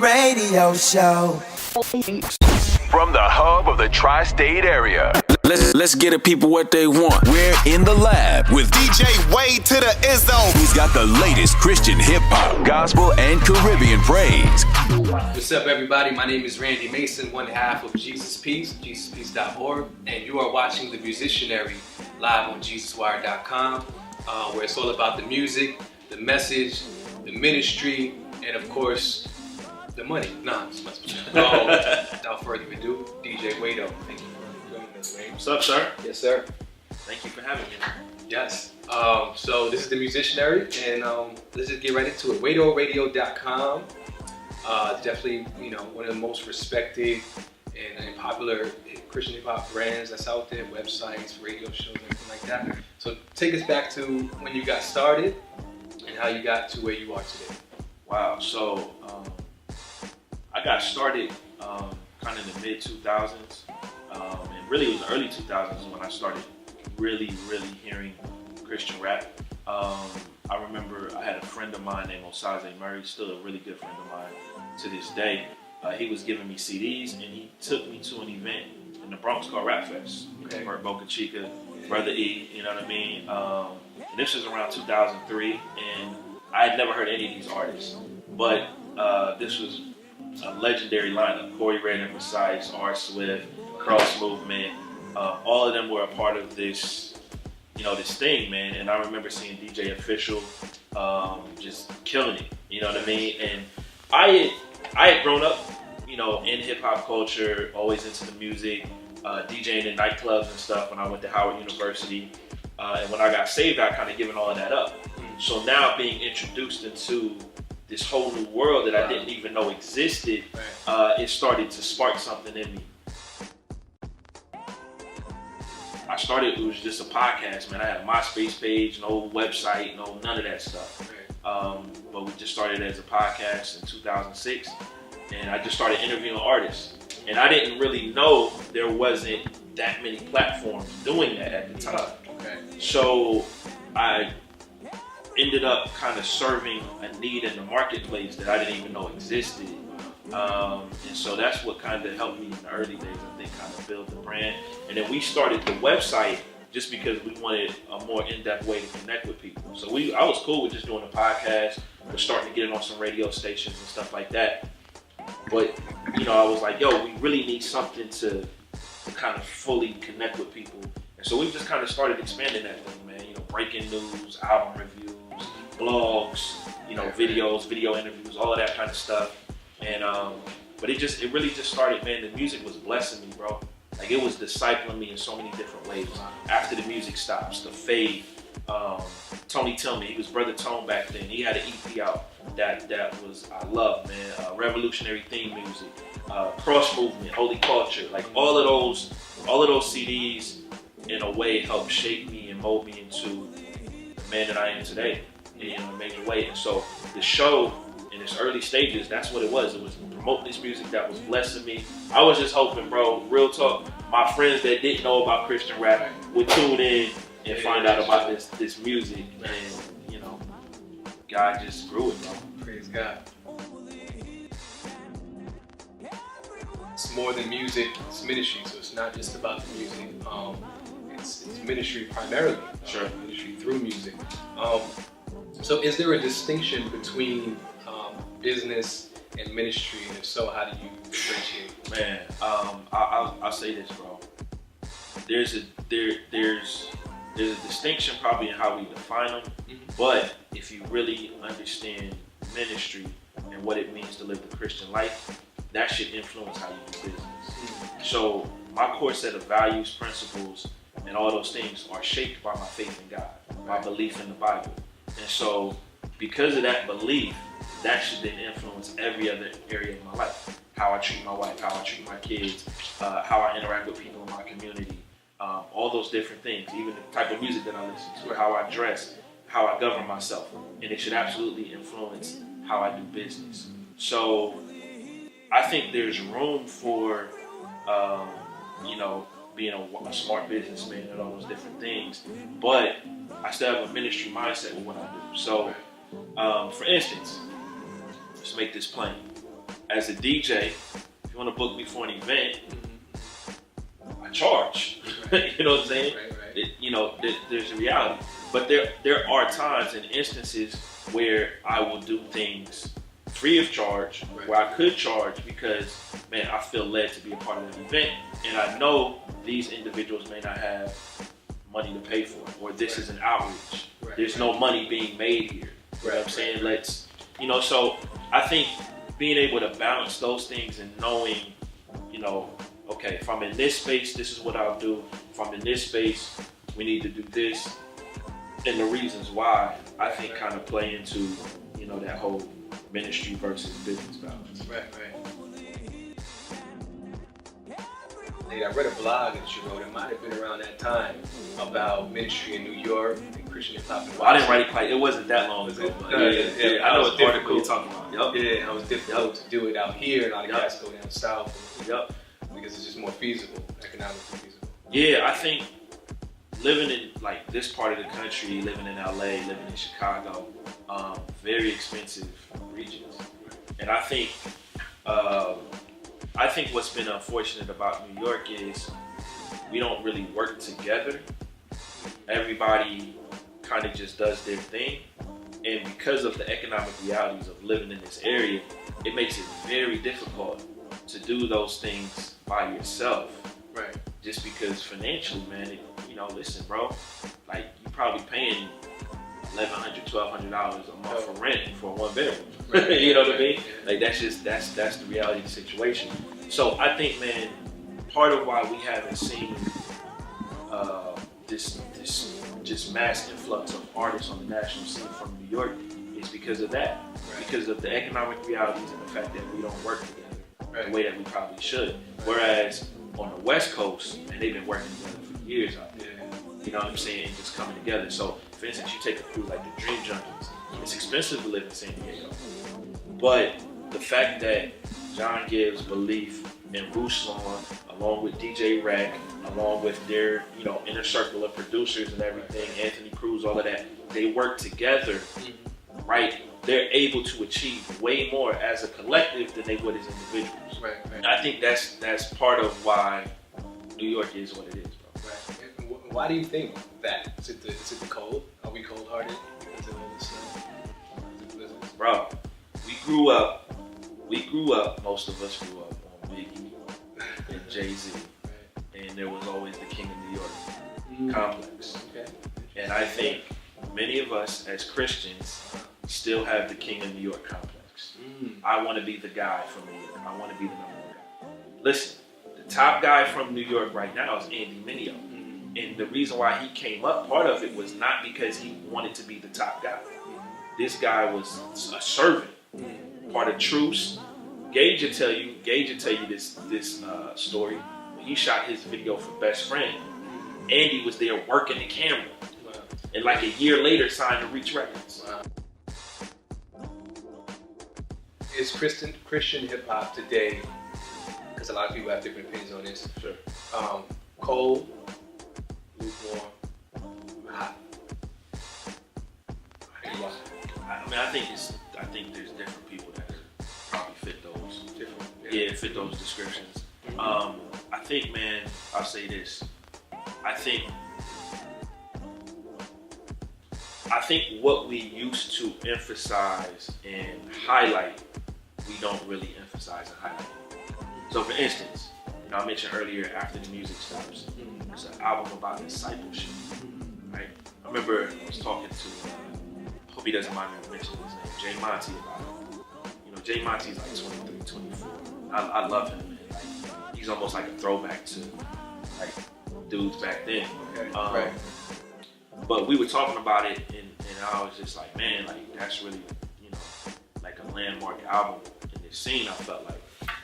radio show. From the hub of the tri-state area. Let's get the people what they want. We're in the lab with DJ Wade to the Izzo. He's got the latest Christian hip-hop, gospel, and Caribbean praise. What's up, everybody? My name is Randy Mason, one half of Jesus Peace, JesusPeace.org, and you are watching the Musicionary live on JesusWire.com, where it's all about the music, the message, the ministry, and of course, the money. Without further ado, DJ Wado. Thank you for joining us, Wade. What's up, sir? Yes, sir. Thank you for having me. Yes. So this is the Musicionary, and let's just get right into it. WadoRadio.com. Definitely, one of the most respected and popular Christian hip hop brands that's out there, websites, radio shows, everything like that. So take us back to when you got started and how you got to where you are today. Wow. So I got started kind of in the mid-2000s, and really it was the early 2000s when I started really hearing Christian rap. I remember I had a friend of mine named Osaze Murray, still a really good friend of mine to this day. He was giving me CDs, and he took me to an event in the BRONX called Rap Fest. Okay. Boca Chica, Brother E, you know what I mean? And this was around 2003, and I had never heard any of these artists, but this was a legendary lineup. Corey Ray, Precise, R. Swift, Cross Movement, all of them were a part of this, this thing, man. And I remember seeing DJ Official just killing it, you know what I mean? And I had grown up, in hip hop culture, always into the music, DJing in nightclubs and stuff when I went to Howard University. And when I got saved, I kind of given all of that up. So now being introduced into this whole new world that I didn't even know existed, it started to spark something in me. It was just a podcast, man. I had a MySpace page, no website, none of that stuff. But we just started as a podcast in 2006, and I just started interviewing artists. And I didn't really know there wasn't that many platforms doing that at the time. So I ended up kind of serving a need in the marketplace that I didn't even know existed. And so that's what kind of helped me in the early days, I think, kind of build the brand. And then we started the website just because we wanted a more in-depth way to connect with people. So I was cool with just doing a podcast. We're starting to get it on some radio stations and stuff like that. But, I was like, we really need something to kind of fully connect with people. And so we just kind of started expanding that thing, man. Breaking news, album reviews, blogs, videos, video interviews, all of that kind of stuff. And but it really just started, man. The music was blessing me, bro. Like, it was discipling me in so many different ways. After the music stops, the fade. Tony Tillman, he was Brother Tone back then. He had an EP out that was I love, man. Revolutionary theme music, Cross Movement, Holy Culture, like all of those CDs in a way helped shape me and mold me into the man that I am today in a major way. And so the show in its early stages, that's what it was. It was promoting this music that was blessing me. I was just hoping, bro, real talk, my friends that didn't know about Christian rap would tune in and find out about this music. And, God just grew it, bro. Praise God. It's more than music, it's ministry, so it's not just about the music. It's ministry primarily. Sure. Ministry through music. So is there a distinction between business and ministry, and if so, how do you differentiate? Man, I'll say this, bro. There's a distinction probably in how we define them, but if you really understand ministry and what it means to live the Christian life, that should influence how you do business. So my core set of values, principles, and all those things are shaped by my faith in God, my belief in the Bible. And so because of that belief, that should then influence every other area of my life. How I treat my wife, how I treat my kids, how I interact with people in my community, all those different things, even the type of music that I listen to, how I dress, how I govern myself. And it should absolutely influence how I do business. So I think there's room for, being a smart businessman and all those different things, but I still have a ministry mindset with what I do. So, for instance, let's make this plain. as a DJ, if you want to book me for an event, I charge. You know what I'm saying? Right. There's a reality. But there are times and instances where I will do things free of charge, where I could charge because, man, I feel led to be a part of that event. And I know these individuals may not have money to pay for it, or this is an outreach. There's no money being made here. You know what I'm saying? So I think being able to balance those things and knowing, okay, if I'm in this space, this is what I'll do. If I'm in this space, we need to do this. And the reasons why, I think, kind of play into, that whole ministry versus business balance. Right. I read a blog that you wrote. It might have been around that time about ministry in New York and Christian hip-hop. Well, I didn't write it quite. It wasn't that long ago. Yeah. I know it's article you're talking about. Yep. Yeah, it was difficult to do it out here, and a lot of guys go down south. Yep. Because it's just more feasible, economically feasible. Yeah, I think living in like this part of the country, living in LA, living in Chicago, very expensive regions, and I think what's been unfortunate about New York is we don't really work together. Everybody kind of just does their thing, and because of the economic realities of living in this area, it makes it very difficult to do those things by yourself. Right. Just because financially, man, listen, bro, like you probably paying $1,100, $1,200 a month for rent for a 1 bedroom. Right. You know what I mean? Like that's the reality of the situation. So I think, man, part of why we haven't seen this just mass influx of artists on the national scene from New York is because of that. Right. Because of the economic realities and the fact that we don't work together the way that we probably should. Whereas on the West Coast, and they've been working together for years out there. You know what I'm saying? And just coming together. So, for instance, you take a crew like the Dream Junkies. It's expensive to live in San Diego. But the fact that John Gibbs, Belief, and Ruslan, along with DJ Rack, along with their, inner circle of producers and everything, Anthony Cruz, all of that, they work together, right? They're able to achieve way more as a collective than they would as individuals. Right. And I think that's part of why New York is what it is, bro. Right. And why do you think that? Is it the cold? Are we cold-hearted because of all this stuff? Bro, we grew up, most of us grew up on Biggie and Jay-Z. Right. And there was always the King of New York complex. Okay. And I think many of us as Christians still have the King of New York complex. I want to be the guy from New York. I want to be the number one guy. Listen, the top guy from New York right now is Andy Mineo. And the reason why he came up, part of it was not because he wanted to be the top guy. This guy was a servant, part of Truce. Gage will tell you this story. When he shot his video for Best Friend, Andy was there working the camera. And like a year later signed to Reach Records. Is Christian hip hop today, because a lot of people have different opinions on this. Sure. Cold, lukewarm, hot. I think there's different people that probably fit those. Fit those descriptions. I think, man, I'll say this. I think what we used to emphasize and highlight, we don't really emphasize and highlight. So for instance, I mentioned earlier, After the Music Stops, it's an album about discipleship, right? I remember I was talking to, hope he doesn't mind me mentioning his name, Jay Monty about it. Jay Monty's like 23, 24. I love him, man. Like, he's almost like a throwback to like dudes back then. Okay. Right. But we were talking about it, and I was just like, man, like that's really, like a landmark album in this scene. I felt like,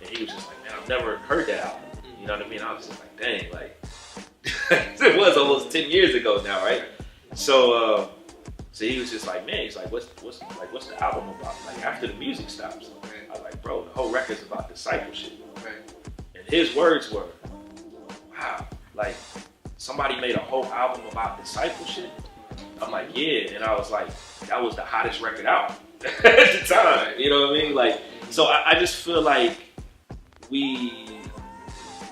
and he was just like, man, I've never heard that album. You know what I mean? I was just like, dang, like it was almost 10 years ago now, right? So he was just like, man, he's like, what's the album about? Like After the Music Stops. I was like, bro, the whole record's about discipleship. Right. And his words were, wow, like somebody made a whole album about discipleship. I'm like, yeah, and I was like, that was the hottest record out. at the time. You know what I mean? Like, so I just feel like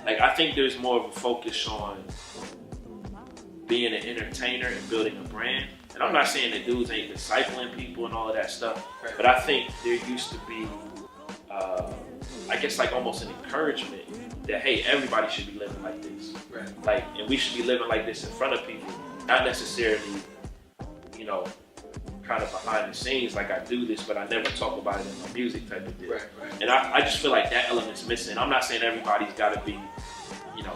I think there's more of a focus on being an entertainer and building a brand. And I'm not saying that dudes ain't discipling people and all of that stuff, but I think there used to be, I guess, like almost an encouragement that, hey, everybody should be living like this. Right. Like, and we should be living like this in front of people, not necessarily, you know, kind of behind the scenes, like I do this, but I never talk about it in my music type of deal. Right, right. And I just feel like that element's missing. I'm not saying everybody's got to be, you know,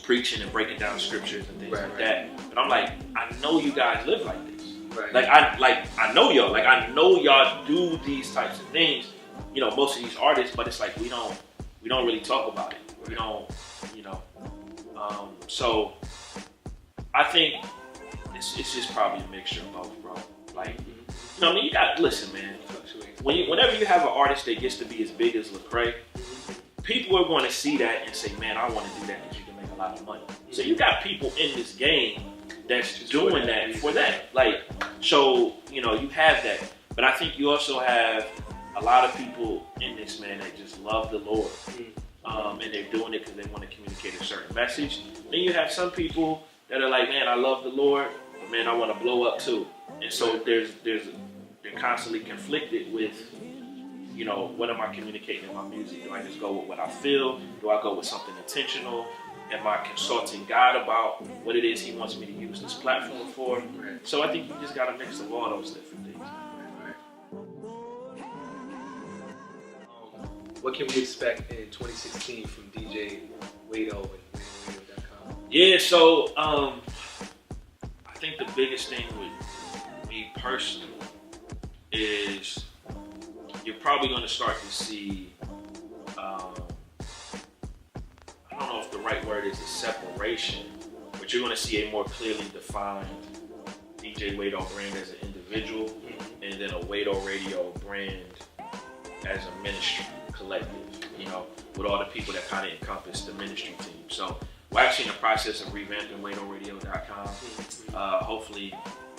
preaching and breaking down scriptures and things like that. But I'm like, I know you guys live like this. Right. I know y'all. Like, I know y'all do these types of things. You know, most of these artists, but it's like we don't really talk about it. We don't, you know. So I think it's just probably a mixture of both, bro. Like, you know what I mean? You got, listen, man. Whenever you have an artist that gets to be as big as Lecrae, people are going to see that and say, man, I want to do that because you can make a lot of money. So you got people in this game that's doing that for that. Like, so, you know, you have that. But I think you also have a lot of people in this, man, that just love the Lord. And they're doing it because they want to communicate a certain message. Then you have some people that are like, man, I love the Lord, but man, I want to blow up too. And so they're constantly conflicted with, you know, what am I communicating in my music? Do I just go with what I feel? Do I go with something intentional? Am I consulting God about what it is He wants me to use this platform for? So I think you just got a mix of all those different things. What can we expect in 2016 from DJ Wado and WadoRadio.com? Yeah, so I think the biggest thing with me personally is you're probably going to start to see, I don't know if the right word is a separation, but you're going to see a more clearly defined DJ Wado brand as an individual, and then a Wado Radio brand as a ministry collective, you know, with all the people that kind of encompass the ministry team. So we're actually in the process of revamping WadoRadio.com. Hopefully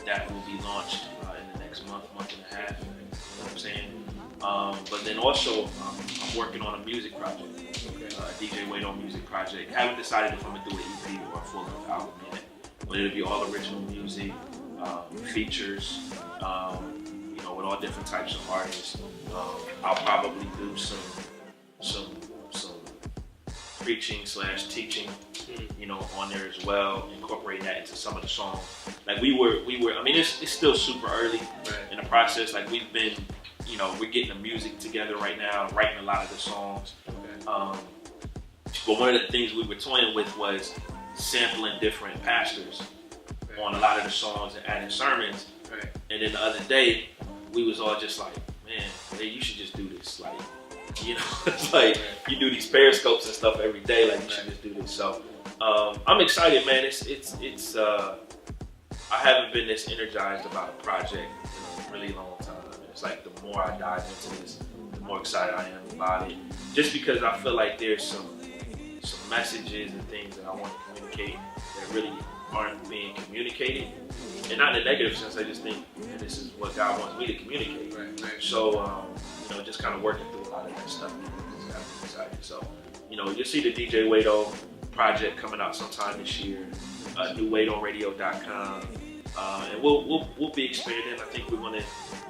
that will be launched in the next month and a half, you know what I'm saying? But then also I'm working on a music project, DJ Wado music project. Haven't decided if I'm gonna do an EP or a full album yet, but it'll be all original music, features, you know, with all different types of artists. I'll probably do some preaching / teaching, you know, on there as well, incorporating that into some of the songs. Like we were. I mean, it's still super early in the process. Like we've been, you know, we're getting the music together right now, writing a lot of the songs. But one of the things we were toying with was sampling different pastors on a lot of the songs and adding sermons. And then the other day, we was all just like, man, hey, you should just do this. Like, you know, it's like you do these periscopes and stuff every day. Like, you should just do this. So I'm excited, man. It's I haven't been this energized about a project in a really long time. It's like the more I dive into this, the more excited I am about it. Just because I feel like there's some messages and things that I want to communicate that really aren't being communicated. And not in a negative sense, I just think this is what God wants me to communicate. So, you know, just kind of working through a lot of that stuff. Just got me excited. So, you know, you'll see the DJ Wado project coming out sometime this year. New WadoRadio.com. And we'll be expanding. I think we're going to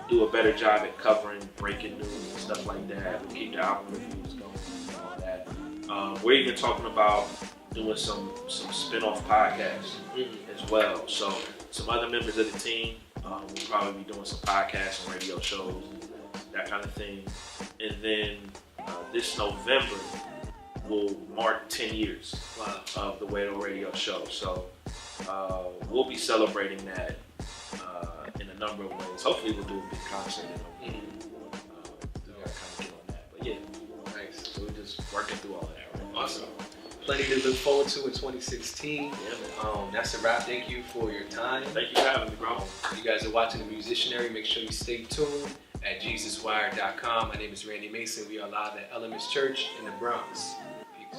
do a better job at covering breaking news and stuff like that. We'll keep the album reviews going and all that. We're even talking about doing some spin-off podcasts as well. So some other members of the team will probably be doing some podcasts and radio shows and that kind of thing. And then this November will mark 10 years of the Wado Radio Show. So we'll be celebrating that in a number of ways. Hopefully we'll do a big concert in November. We gotta kind of get on that. But yeah, nice. So we're just working through all of that right now. Awesome. Plenty to look forward to in 2016. Yeah, that's a wrap. Thank you for your time. thank you for having me, bro. You guys are watching The Musicionary. Make sure you stay tuned at JesusWire.com. My name is Randy Mason. We are live at Elements Church in the Bronx. Peace.